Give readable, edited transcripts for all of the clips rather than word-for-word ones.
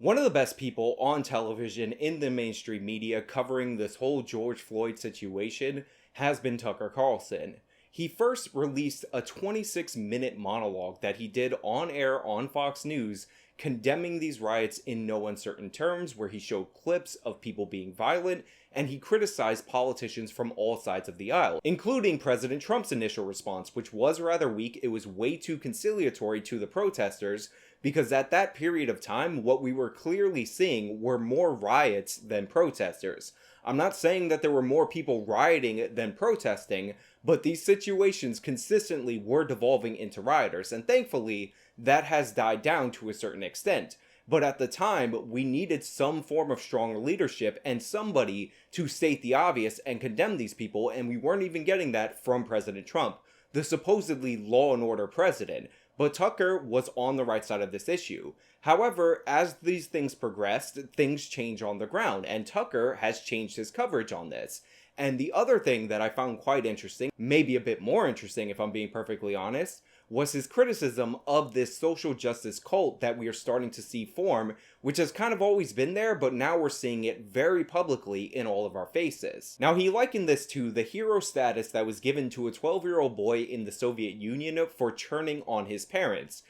One of the best people on television in the mainstream media covering this whole George Floyd situation has been Tucker Carlson. He first released a 26-minute monologue that he did on air on Fox News condemning these riots in no uncertain terms, where he showed clips of people being violent and he criticized politicians from all sides of the aisle, including President Trump's initial response, which was rather weak. It was way too conciliatory to the protesters, because at that period of time, what we were clearly seeing were more riots than protesters. I'm not saying that there were more people rioting than protesting, but these situations consistently were devolving into rioters, and thankfully, that has died down to a certain extent. But at the time, we needed some form of strong leadership and somebody to state the obvious and condemn these people, and we weren't even getting that from President Trump, the supposedly law and order president. But Tucker was on the right side of this issue. However, as these things progressed, things change on the ground, and Tucker has changed his coverage on this. And the other thing that I found quite interesting, maybe a bit more interesting if I'm being perfectly honest, was his criticism of this social justice cult that we are starting to see form, which has kind of always been there, but now we're seeing it very publicly in all of our faces. Now, he likened this to the hero status that was given to a 12-year-old boy in the Soviet Union for turning on his parents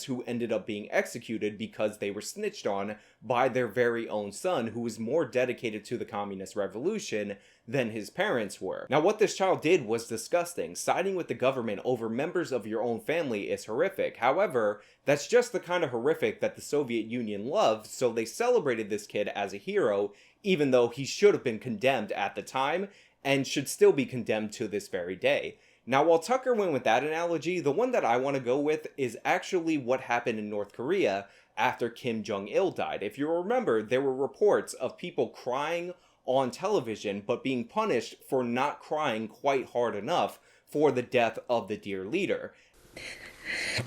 who ended up being executed because they were snitched on by their very own son, who was more dedicated to the communist revolution than his parents were. Now, what this child did was disgusting. Siding with the government over members of your own family is horrific. However, that's just the kind of horrific that the Soviet Union loved, so they celebrated this kid as a hero, even though he should have been condemned at the time and should still be condemned to this very day. Now, while Tucker went with that analogy, the one that I want to go with is actually what happened in North Korea after Kim Jong-il died. If you remember, there were reports of people crying on television, but being punished for not crying quite hard enough for the death of the dear leader.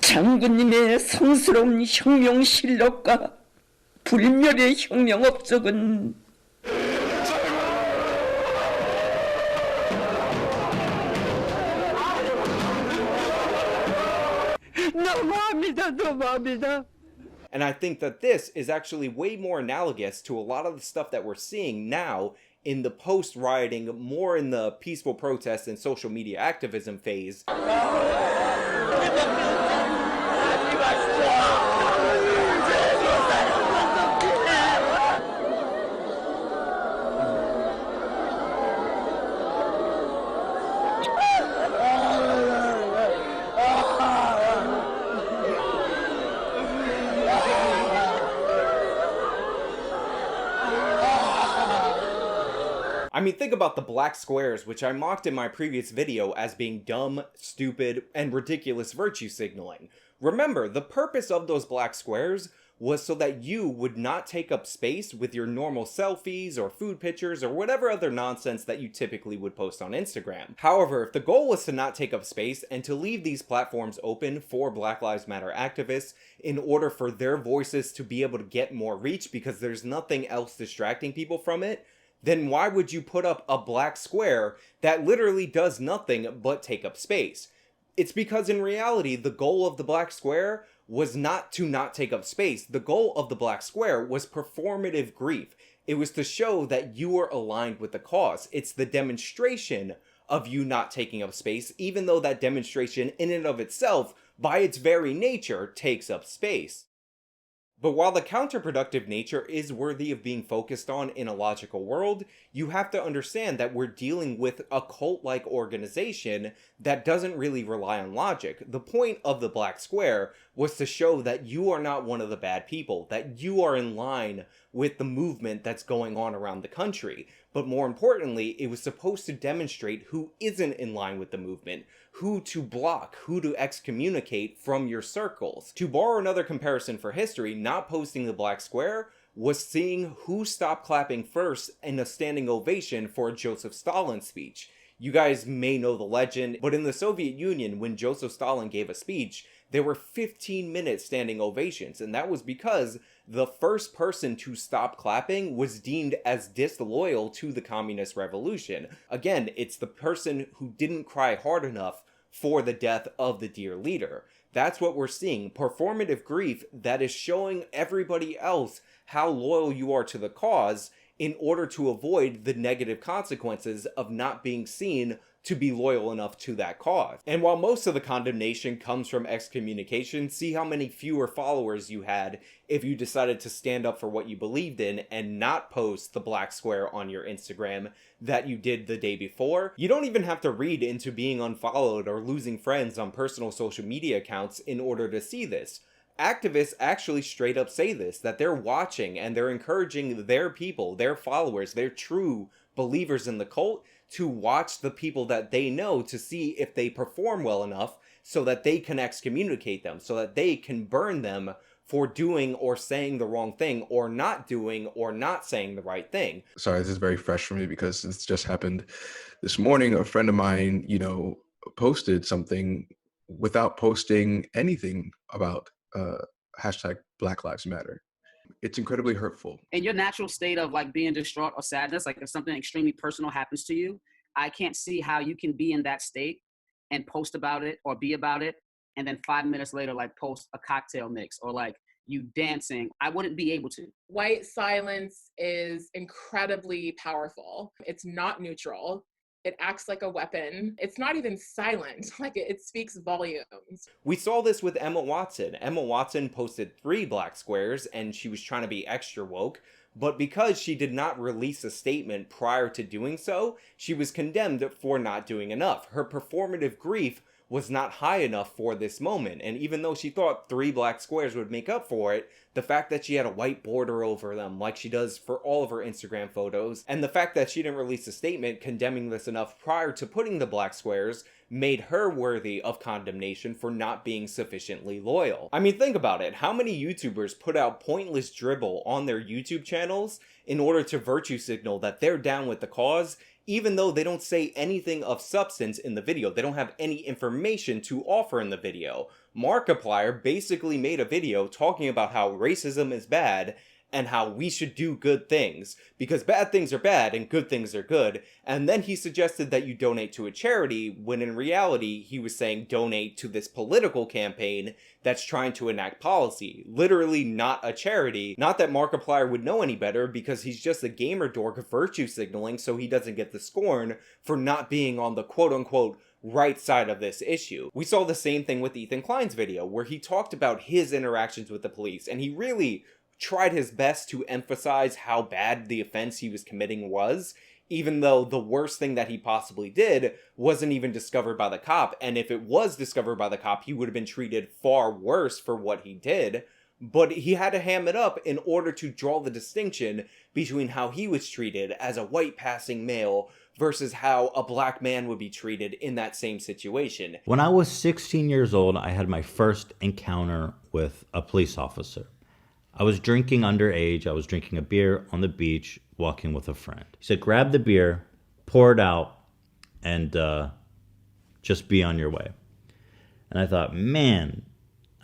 장군님의 성스러운 혁명실력과 불멸의 혁명 업적은 너무합니다. And I think that this is actually way more analogous to a lot of the stuff that we're seeing now in the post-rioting, more in the peaceful protest and social media activism phase. I mean, think about the black squares, which I mocked in my previous video as being dumb, stupid, and ridiculous virtue signaling. Remember, the purpose of those black squares was so that you would not take up space with your normal selfies or food pictures or whatever other nonsense that you typically would post on Instagram. However, if the goal was to not take up space and to leave these platforms open for Black Lives Matter activists in order for their voices to be able to get more reach because there's nothing else distracting people from it, then why would you put up a black square that literally does nothing but take up space? It's because in reality, the goal of the black square was not to not take up space. The goal of the black square was performative grief. It was to show that you were aligned with the cause. It's the demonstration of you not taking up space, even though that demonstration in and of itself, by its very nature, takes up space. But while the counterproductive nature is worthy of being focused on in a logical world, you have to understand that we're dealing with a cult-like organization that doesn't really rely on logic. The point of the black square was to show that you are not one of the bad people, that you are in line with the movement that's going on around the country. But more importantly, it was supposed to demonstrate who isn't in line with the movement, who to block, who to excommunicate from your circles. To borrow another comparison for history, not posting the black square was seeing who stopped clapping first in a standing ovation for a Joseph Stalin speech. You guys may know the legend, but in the Soviet Union, when Joseph Stalin gave a speech, there were 15-minute standing ovations, and that was because the first person to stop clapping was deemed as disloyal to the communist revolution. Again, it's the person who didn't cry hard enough for the death of the dear leader. That's what we're seeing. Performative grief that is showing everybody else how loyal you are to the cause in order to avoid the negative consequences of not being seen to be loyal enough to that cause. And while most of the condemnation comes from excommunication, see how many fewer followers you had if you decided to stand up for what you believed in and not post the black square on your Instagram that you did the day before. You don't even have to read into being unfollowed or losing friends on personal social media accounts in order to see this. Activists actually straight up say this, that they're watching and they're encouraging their people, their followers, their true believers in the cult to watch the people that they know to see if they perform well enough so that they can excommunicate them, so that they can burn them for doing or saying the wrong thing, or not doing or not saying the right thing. Sorry, this is very fresh for me because this just happened this morning. A friend of mine, posted something without posting anything about hashtag Black Lives Matter. It's incredibly hurtful. In your natural state of like being distraught or sadness, like if something extremely personal happens to you, I can't see how you can be in that state and post about it or be about it, and then 5 minutes later, like post a cocktail mix or like you dancing. I wouldn't be able to. White silence is incredibly powerful. It's not neutral. It acts like a weapon. It's not even silent. Like it speaks volumes. We saw this with Emma Watson. Emma Watson posted 3 black squares and she was trying to be extra woke. But because she did not release a statement prior to doing so, she was condemned for not doing enough. Her performative grief was not high enough for this moment. And even though she thought 3 black squares would make up for it, the fact that she had a white border over them like she does for all of her Instagram photos, and the fact that she didn't release a statement condemning this enough prior to putting the black squares made her worthy of condemnation for not being sufficiently loyal. I mean, think about it. How many YouTubers put out pointless dribble on their YouTube channels in order to virtue signal that they're down with the cause, even though they don't say anything of substance in the video? They don't have any information to offer in the video. Markiplier basically made a video talking about how racism is bad and how we should do good things because bad things are bad and good things are good. And then he suggested that you donate to a charity when in reality he was saying donate to this political campaign that's trying to enact policy. Literally not a charity. Not that Markiplier would know any better because he's just a gamer dork virtue signaling so he doesn't get the scorn for not being on the quote unquote right side of this issue. We saw the same thing with Ethan Klein's video where he talked about his interactions with the police and he really tried his best to emphasize how bad the offense he was committing was, even though the worst thing that he possibly did wasn't even discovered by the cop, and if it was discovered by the cop, he would have been treated far worse for what he did. But he had to ham it up in order to draw the distinction between how he was treated as a white passing male versus how a black man would be treated in that same situation. When I was 16 years old, I had my first encounter with a police officer. I was drinking underage. I was drinking a beer on the beach, walking with a friend. He said, grab the beer, pour it out, and just be on your way. And I thought, man,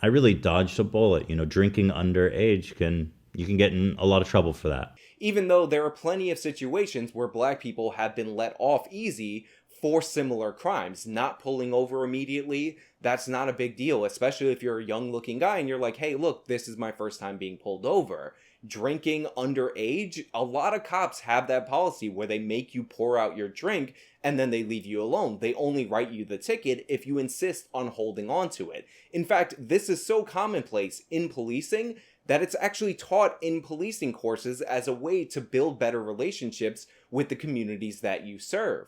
I really dodged a bullet. Drinking underage you can get in a lot of trouble for that. Even though there are plenty of situations where black people have been let off easy for similar crimes, not pulling over immediately, that's not a big deal, especially if you're a young looking guy and you're like, hey, look, this is my first time being pulled over. Drinking underage, a lot of cops have that policy where they make you pour out your drink and then they leave you alone. They only write you the ticket if you insist on holding on to it. In fact, this is so commonplace in policing that it's actually taught in policing courses as a way to build better relationships with the communities that you serve.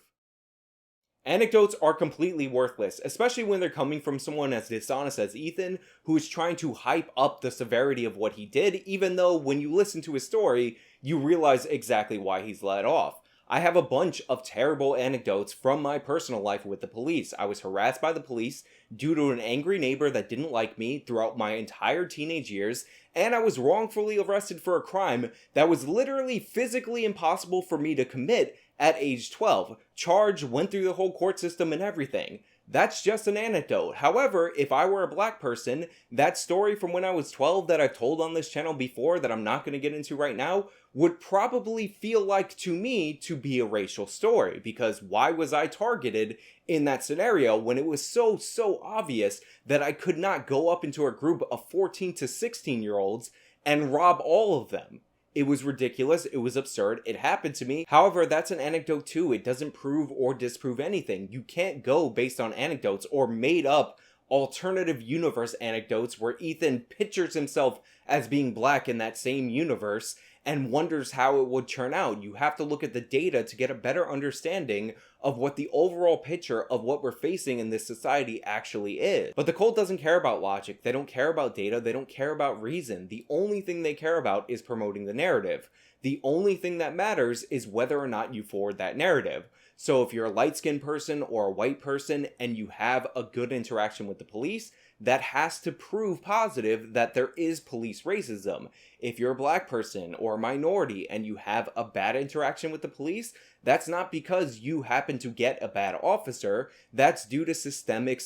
Anecdotes are completely worthless, especially when they're coming from someone as dishonest as Ethan, who is trying to hype up the severity of what he did, even though when you listen to his story, you realize exactly why he's let off. I have a bunch of terrible anecdotes from my personal life with the police. I was harassed by the police due to an angry neighbor that didn't like me throughout my entire teenage years, and I was wrongfully arrested for a crime that was literally physically impossible for me to commit at age 12. Charge, went through the whole court system and everything. That's just an anecdote. However, if I were a black person, that story from when I was 12 that I've told on this channel before that I'm not going to get into right now would probably feel like to me to be a racial story, because why was I targeted in that scenario when it was so obvious that I could not go up into a group of 14 to 16 year olds and rob all of them? It was ridiculous. It was absurd. It happened to me. However, that's an anecdote too. It doesn't prove or disprove anything. You can't go based on anecdotes or made up alternative universe anecdotes where Ethan pictures himself as being black in that same universe and wonders how it would turn out. You have to look at the data to get a better understanding of what the overall picture of what we're facing in this society actually is. But the cult doesn't care about logic. They don't care about data. They don't care about reason. The only thing they care about is promoting the narrative. The only thing that matters is whether or not you forward that narrative. So if you're a light-skinned person or a white person and you have a good interaction with the police, that has to prove positive that there is police racism. If you're a black person or a minority and you have a bad interaction with the police, that's not because you happen to get a bad officer. That's due to systemic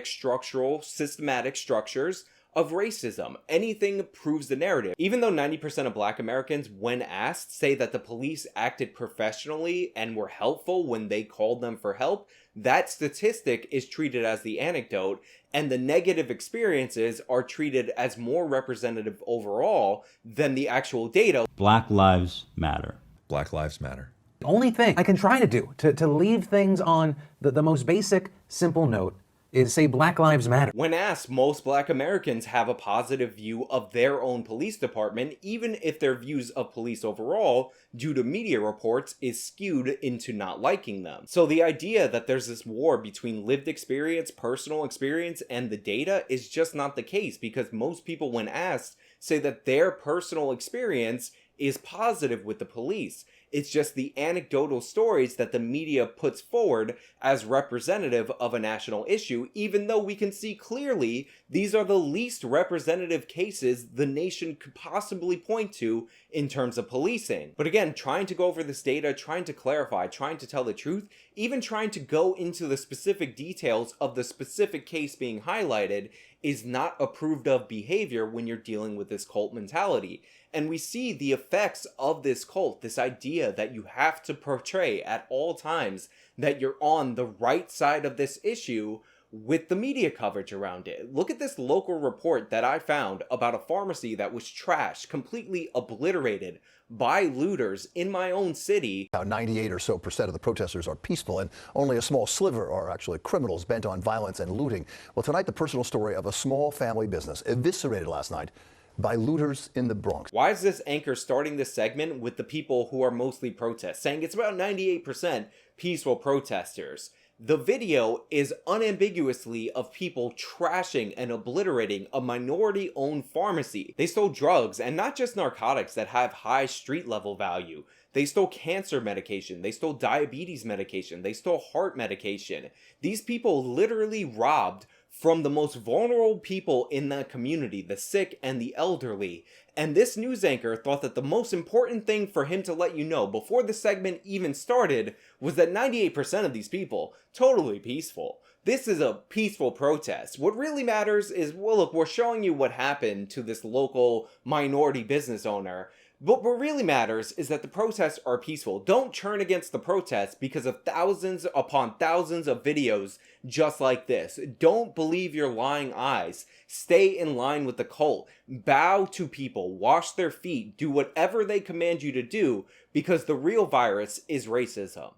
structures of racism. Anything proves the narrative. Even though 90% of black Americans, when asked, say that the police acted professionally and were helpful when they called them for help, that statistic is treated as the anecdote, and the negative experiences are treated as more representative overall than the actual data. Black Lives Matter. Black Lives Matter. The only thing I can try to do to leave things on the most basic, simple note is say Black Lives Matter. When asked, most black Americans have a positive view of their own police department, even if their views of police overall, due to media reports, is skewed into not liking them. So the idea that there's this war between lived experience, personal experience, and the data is just not the case, because most people, when asked, say that their personal experience is positive with the police. It's just the anecdotal stories that the media puts forward as representative of a national issue, even though we can see clearly these are the least representative cases the nation could possibly point to in terms of policing. But again, trying to go over this data, trying to clarify, trying to tell the truth, even trying to go into the specific details of the specific case being highlighted is not approved of behavior when you're dealing with this cult mentality. And we see the effects of this cult, this idea that you have to portray at all times that you're on the right side of this issue with the media coverage around it. Look at this local report that I found about a pharmacy that was trashed, completely obliterated by looters in my own city. Now, 98% or so of the protesters are peaceful, and only a small sliver are actually criminals bent on violence and looting. Well, tonight, the personal story of a small family business eviscerated last night by looters in the Bronx. Why is this anchor starting this segment with the people who are mostly protest, saying it's about 98% peaceful protesters? The video is unambiguously of people trashing and obliterating a minority-owned pharmacy. They stole drugs, and not just narcotics that have high street-level value. They stole cancer medication. They stole diabetes medication. They stole heart medication. These people literally robbed from the most vulnerable people in that community, the sick and the elderly. And this news anchor thought that the most important thing for him to let you know before the segment even started was that 98% of these people, totally peaceful. This is a peaceful protest. What really matters is, well, look, we're showing you what happened to this local minority business owner. But what really matters is that the protests are peaceful. Don't turn against the protests because of thousands upon thousands of videos just like this. Don't believe your lying eyes. Stay in line with the cult. Bow to people. Wash their feet. Do whatever they command you to do, because the real virus is racism.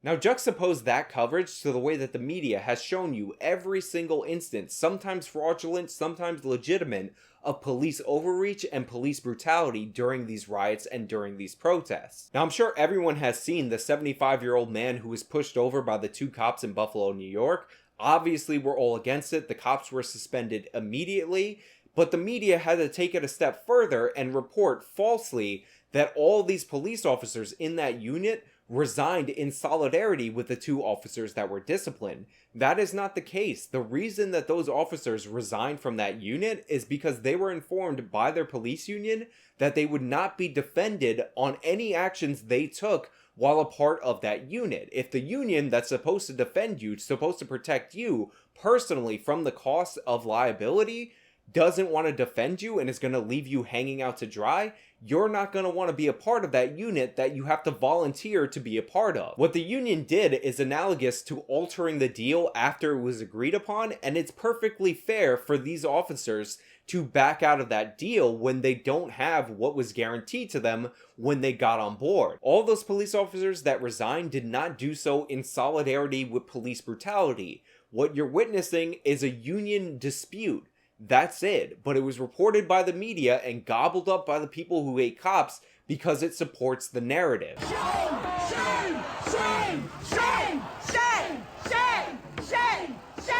Now juxtapose that coverage to the way that the media has shown you every single instance, sometimes fraudulent, sometimes legitimate, of police overreach and police brutality during these riots and during these protests. Now I'm sure everyone has seen the 75-year-old man who was pushed over by the two cops in Buffalo, New York. Obviously we're all against it. The cops were suspended immediately, but the media had to take it a step further and report falsely that all these police officers in that unit resigned in solidarity with the 2 officers that were disciplined. That is not the case. The reason that those officers resigned from that unit is because they were informed by their police union that they would not be defended on any actions they took while a part of that unit. If the union that's supposed to defend you, supposed to protect you personally from the cost of liability, doesn't want to defend you and is going to leave you hanging out to dry, you're not going to want to be a part of that unit that you have to volunteer to be a part of. What the union did is analogous to altering the deal after it was agreed upon, and it's perfectly fair for these officers to back out of that deal when they don't have what was guaranteed to them when they got on board. All those police officers that resigned did not do so in solidarity with police brutality. What you're witnessing is a union dispute. That's it. But it was reported by the media and gobbled up by the people who hate cops because it supports the narrative. Shame! Shame! Shame! Shame! Shame! Shame! Shame! Shame!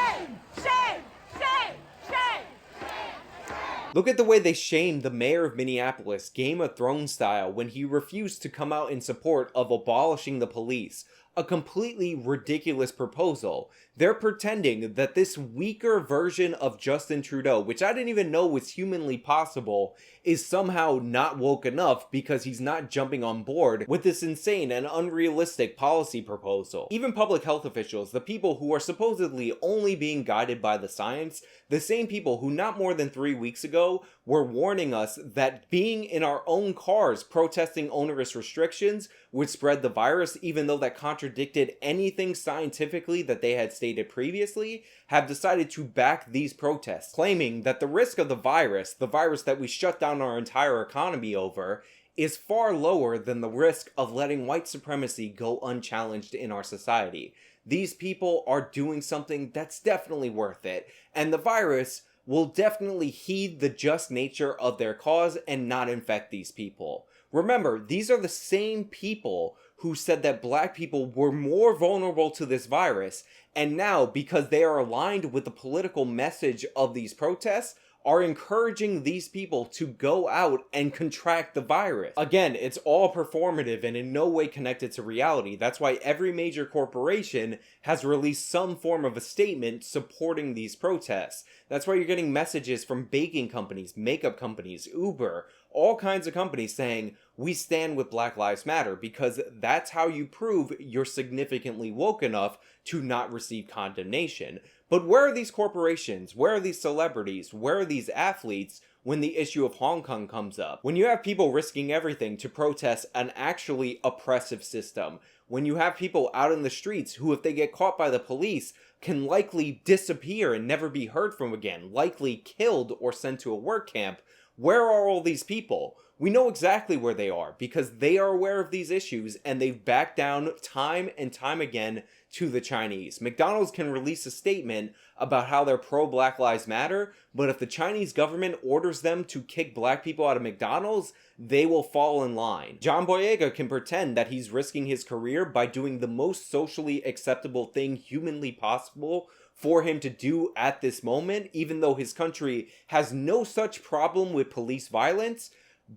Shame! Shame! Shame! Look at the way they shamed the mayor of Minneapolis, Game of Thrones style, when he refused to come out in support of abolishing the police. A completely ridiculous proposal. They're pretending that this weaker version of Justin Trudeau, which I didn't even know was humanly possible, is somehow not woke enough because he's not jumping on board with this insane and unrealistic policy proposal. Even public health officials, the people who are supposedly only being guided by the science, the same people who not more than 3 weeks ago were warning us that being in our own cars protesting onerous restrictions would spread the virus, even though that contradicted anything scientifically that they had stated previously, have decided to back these protests, claiming that the risk of the virus that we shut down our entire economy over, is far lower than the risk of letting white supremacy go unchallenged in our society. These people are doing something that's definitely worth it, and the virus will definitely heed the just nature of their cause and not infect these people. Remember, these are the same people who said that black people were more vulnerable to this virus, and now, because they are aligned with the political message of these protests, are encouraging these people to go out and contract the virus. Again, it's all performative and in no way connected to reality. That's why every major corporation has released some form of a statement supporting these protests. That's why you're getting messages from baking companies, makeup companies, Uber, all kinds of companies saying, we stand with Black Lives Matter, because that's how you prove you're significantly woke enough to not receive condemnation. But where are these corporations? Where are these celebrities? Where are these athletes when the issue of Hong Kong comes up? When you have people risking everything to protest an actually oppressive system, when you have people out in the streets who, if they get caught by the police, can likely disappear and never be heard from again, likely killed or sent to a work camp, where are all these people? We know exactly where they are because they are aware of these issues and they've backed down time and time again to the Chinese. McDonald's can release a statement about how they're pro-Black Lives Matter, but if the Chinese government orders them to kick black people out of McDonald's, they will fall in line. John Boyega can pretend that he's risking his career by doing the most socially acceptable thing humanly possible for him to do at this moment, even though his country has no such problem with police violence,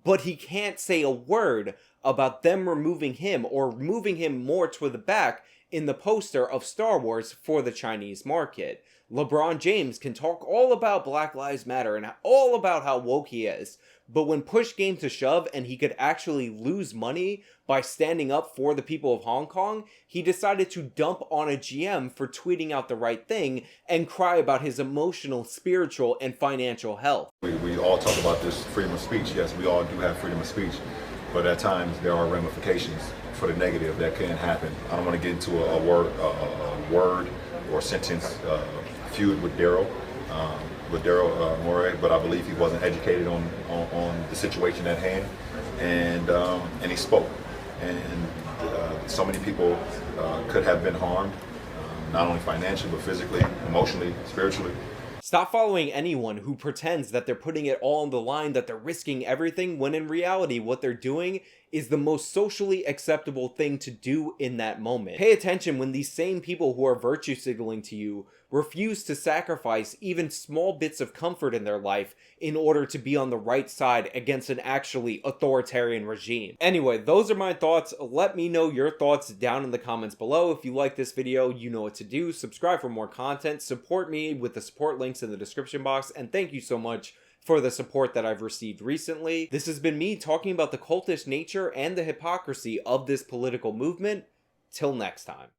but he can't say a word about them removing him or moving him more to the back in the poster of Star Wars for the Chinese market. LeBron James can talk all about Black Lives Matter and all about how woke he is, but when push came to shove and he could actually lose money by standing up for the people of Hong Kong, he decided to dump on a GM for tweeting out the right thing and cry about his emotional, spiritual, and financial health. We all talk about this freedom of speech. Yes, we all do have freedom of speech, but at times there are ramifications for the negative that can happen. I don't want to get into a word or sentence feud with Daryl Morey, but I believe he wasn't educated on the situation at hand, and he spoke, and so many people could have been harmed, not only financially but physically, emotionally, spiritually. Stop following anyone who pretends that they're putting it all on the line, that they're risking everything, when in reality what they're doing is the most socially acceptable thing to do in that moment. Pay attention when these same people who are virtue signaling to you refuse to sacrifice even small bits of comfort in their life in order to be on the right side against an actually authoritarian regime. Anyway, those are my thoughts. Let me know your thoughts down in the comments below. If you like this video, you know what to do. Subscribe for more content. Support me with the support links in the description box. And thank you so much for the support that I've received recently. This has been me talking about the cultish nature and the hypocrisy of this political movement. Till next time.